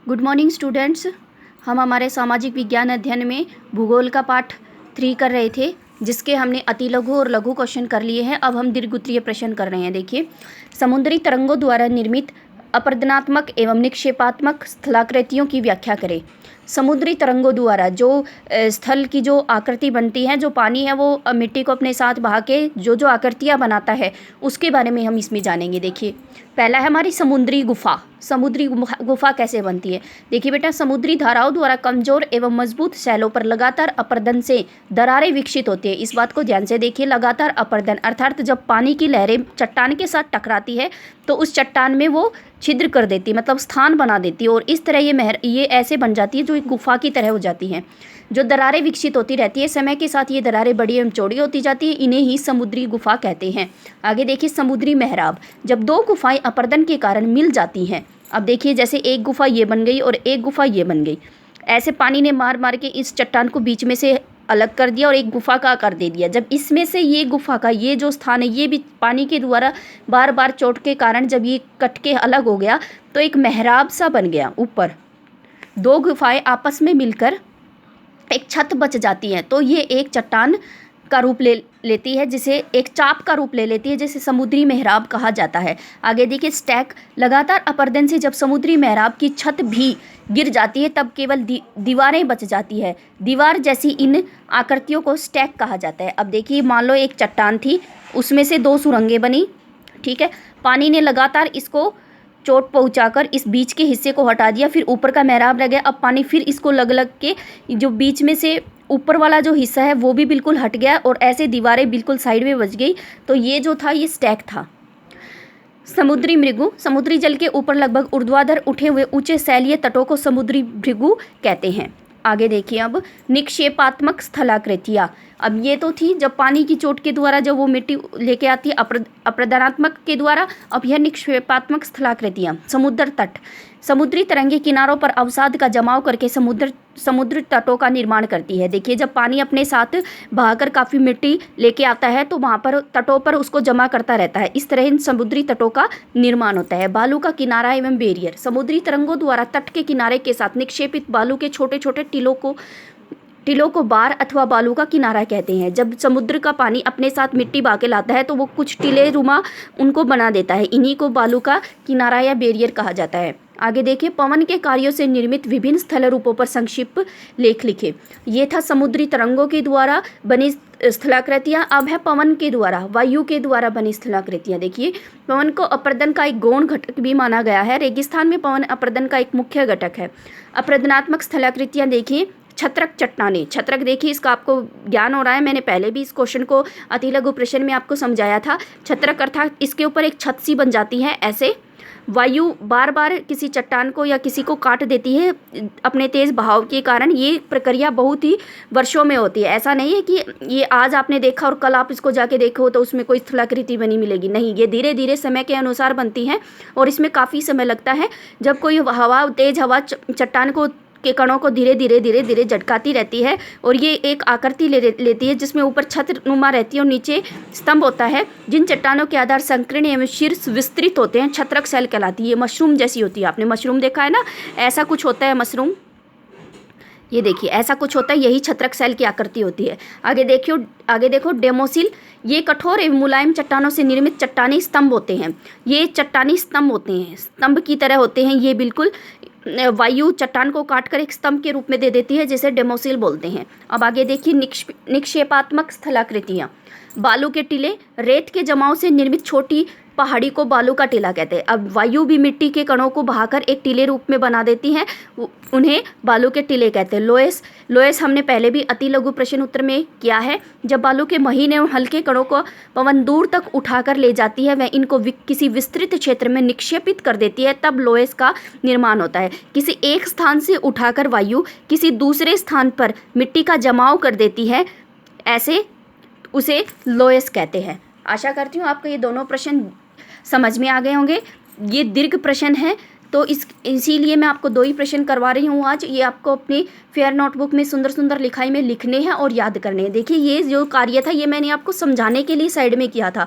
Good morning students. हम हमारे सामाजिक विज्ञान अध्ययन में भूगोल का पाठ 3 कर रहे थे, जिसके हमने अति लघु और लघु क्वेश्चन कर लिए हैं। अब हम दीर्घ-उत्तरीय प्रश्न कर रहे हैं। देखिए, समुद्री तरंगों द्वारा निर्मित अपरदनात्मक एवं निक्षेपात्मक स्थलाकृतियों की व्याख्या करें। समुद्री तरंगों द्वारा जो स्थल की जो आकृति बनती है, जो पानी है वो मिट्टी को अपने साथ बहा के जो आकृतियाँ बनाता है, उसके बारे में हम इसमें जानेंगे। देखिए, पहला है हमारी समुद्री गुफा। समुद्री गुफा कैसे बनती है? देखिए बेटा, समुद्री धाराओं द्वारा कमजोर एवं मजबूत शैलों पर लगातार अपरदन से दरारें विकसित होती है। इस बात को ध्यान से देखिए, लगातार अपरदन अर्थात जब पानी की लहरें चट्टान के साथ टकराती है तो उस चट्टान में वो छिद्र कर देती है, मतलब स्थान बना देती है, और इस तरह ये ऐसे बन जाती है जो एक गुफा की तरह हो जाती हैं। जो दरारें विकसित होती रहती है, समय के साथ ये दरारें बड़ी एवं चौड़ी होती जाती है, इन्हें ही समुद्री गुफा कहते हैं। आगे देखिए, समुद्री मेहराब। जब दो गुफाएं अपरदन के कारण मिल जाती हैं, अब देखिए जैसे एक गुफा ये बन गई और एक गुफा ये बन गई, ऐसे पानी ने मार मार के इस चट्टान को बीच में से अलग कर दिया और एक गुफा का आकार दे दिया। जब इसमें से ये गुफा का ये जो स्थान है, ये भी पानी के द्वारा बार बार चोट के कारण जब ये कट के अलग हो गया तो एक मेहराब सा बन गया। ऊपर दो गुफाएं आपस में मिलकर एक छत बच जाती है, तो ये एक चट्टान का रूप लेती है, जिसे एक चाप का रूप ले लेती है, जिसे समुद्री मेहराब कहा जाता है। आगे देखिए, स्टैक। लगातार अपरदन से जब समुद्री मेहराब की छत भी गिर जाती है तब केवल दीवारें बच जाती है। दीवार जैसी इन आकृतियों को स्टैक कहा जाता है। अब देखिए, मान लो एक चट्टान थी, उसमें से 2 सुरंगें बनी, ठीक है। पानी ने लगातार इसको चोट पहुंचाकर इस बीच के हिस्से को हटा दिया, फिर ऊपर का मेहराब रह गया। अब पानी फिर इसको लग लग के जो बीच में से ऊपर वाला जो हिस्सा है वो भी बिल्कुल हट गया और ऐसे दीवारें बिल्कुल साइड में बच गई। तो ये जो था ये स्टैक था। समुद्री मृगु। समुद्री जल के ऊपर लगभग ऊर्ध्वाधर उठे हुए ऊंचे शैलीय तटों को समुद्री भृगु कहते हैं। आगे देखिए, अब निक्षेपात्मक स्थलाकृतियाँ। अब ये तो थी जब पानी की चोट के द्वारा जब वो मिट्टी लेके आती है अपरदनात्मक के द्वारा। अब यह निक्षेपात्मक स्थलाकृतियाँ। समुद्र तट। समुद्री तरंगे किनारों पर अवसाद का जमाव करके समुद्र तटों का निर्माण करती है। देखिए, जब पानी अपने साथ बहाकर काफ़ी मिट्टी लेके आता है तो वहाँ पर तटों पर उसको जमा करता रहता है। इस तरह इन समुद्री तटों का निर्माण होता है। बालू का किनारा एवं बैरियर। समुद्री तरंगों द्वारा तट के किनारे के साथ निक्षेपित बालू के छोटे छोटे टीलों को बार अथवा बालू का किनारा कहते हैं। जब समुद्र का पानी अपने साथ मिट्टी बहा के लाता है तो वो कुछ टीले रुमा उनको बना देता है, इन्हीं को बालू का किनारा या बैरियर कहा जाता है। आगे देखिए, पवन के कार्यों से निर्मित विभिन्न स्थल रूपों पर संक्षिप्त लेख लिखे। ये था समुद्री तरंगों के द्वारा बनी स्थलाकृतियाँ। अब है पवन के द्वारा, वायु के द्वारा बनी स्थलाकृतियाँ। देखिए, पवन को अपरदन का एक गौण घटक भी माना गया है। रेगिस्तान में पवन अपरदन का एक मुख्य घटक है। अपरदनात्मक स्थलाकृतियाँ देखिए, छत्रक चट्टानें। छत्रक देखिए, इसका आपको ज्ञान हो रहा है, मैंने पहले भी इस क्वेश्चन को अति लघु प्रश्न में आपको समझाया था। छत्रक अर्थात इसके ऊपर एक छत सी बन जाती है। ऐसे वायु बार बार किसी चट्टान को या किसी को काट देती है अपने तेज बहाव के कारण। ये प्रक्रिया बहुत ही वर्षों में होती है। ऐसा नहीं है कि ये आज आपने देखा और कल आप इसको जाके देखो तो उसमें कोई स्थलाकृति बनी मिलेगी, नहीं। ये धीरे धीरे समय के अनुसार बनती है और इसमें काफ़ी समय लगता है। जब कोई हवा, तेज हवा चट्टान को के कणों को धीरे धीरे झटकाती रहती है और ये एक आकृति लेती है, जिसमें ऊपर छत नुमा रहती है और नीचे स्तंभ होता है। जिन चट्टानों के आधार संकीर्ण एवं शीर्ष विस्तृत होते हैं, छत्रक शैल कहलाती है। ये मशरूम जैसी होती है, आपने मशरूम देखा है ना, ऐसा कुछ होता है मशरूम। ये देखिए, ऐसा कुछ होता है, यही छत्रक शैल की आकृति होती है। आगे देखो डेमोसिल। ये कठोर एवं मुलायम चट्टानों से निर्मित चट्टानी स्तंभ होते हैं। ये चट्टानी स्तंभ होते हैं, स्तंभ की तरह होते हैं। ये बिल्कुल वायु चट्टान को काटकर एक स्तंभ के रूप में दे देती है, जिसे डेमोसिल बोलते हैं। अब आगे देखिए, निक्षेपात्मक स्थलाकृतियाँ। बालू के टीले। रेत के जमाव से निर्मित छोटी पहाड़ी को बालू का टीला कहते हैं। अब वायु भी मिट्टी के कणों को बहाकर एक टीले रूप में बना देती हैं, उन्हें बालू के टीले कहते हैं। लोएस हमने पहले भी अति लघु प्रश्न उत्तर में किया है। जब बालू के महीन एवं हल्के कणों को पवन दूर तक उठाकर ले जाती है, वह इनको किसी विस्तृत क्षेत्र में निक्षेपित कर देती है, तब लोएस का निर्माण होता है। किसी एक स्थान से उठाकर वायु किसी दूसरे स्थान पर मिट्टी का जमाव कर देती है, ऐसे उसे लोएस कहते हैं। आशा करती हूँ आपको ये दोनों प्रश्न समझ में आ गए होंगे। ये दीर्घ प्रश्न है, तो इसीलिए मैं आपको 2 ही प्रश्न करवा रही हूँ आज। ये आपको अपनी फेयर नोटबुक में सुंदर सुंदर लिखाई में लिखने हैं और याद करने हैं। देखिए, ये जो कार्य था ये मैंने आपको समझाने के लिए साइड में किया था।